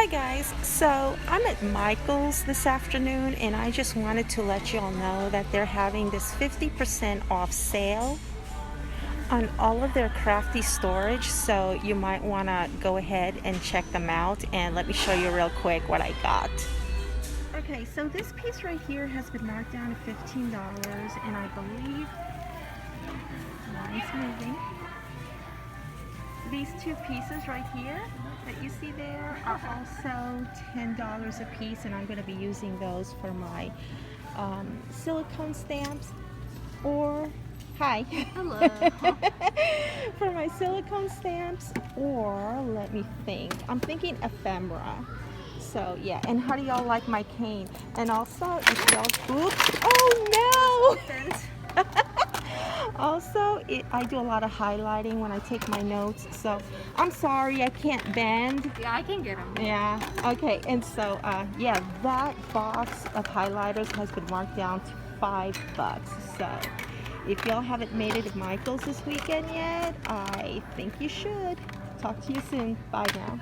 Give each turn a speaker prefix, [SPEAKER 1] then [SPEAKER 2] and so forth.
[SPEAKER 1] Hi guys, so I'm at Michael's this afternoon and I just wanted to let you all know that they're having this 50% off sale on all of their crafty storage, so you might want to go ahead and check them out, and let me show you real quick what I got. Okay, so this piece right here has been marked down to $15, and I believe mine's moving. These two pieces right here that you see there are also $10 a piece, and I'm going to be using those for my silicone stamps or
[SPEAKER 2] Hello.
[SPEAKER 1] for my silicone stamps, or let me think, I'm thinking ephemera. So yeah, and how do y'all like my cane? And also, if y'all, oops, oh no! Also, I do a lot of highlighting when I take my notes, so I'm sorry I can't bend.
[SPEAKER 2] Yeah, I can get them.
[SPEAKER 1] Yeah, okay, and so, yeah, that box of highlighters has been marked down to $5. So, if y'all haven't made it to Michael's this weekend yet, I think you should. Talk to you soon. Bye now.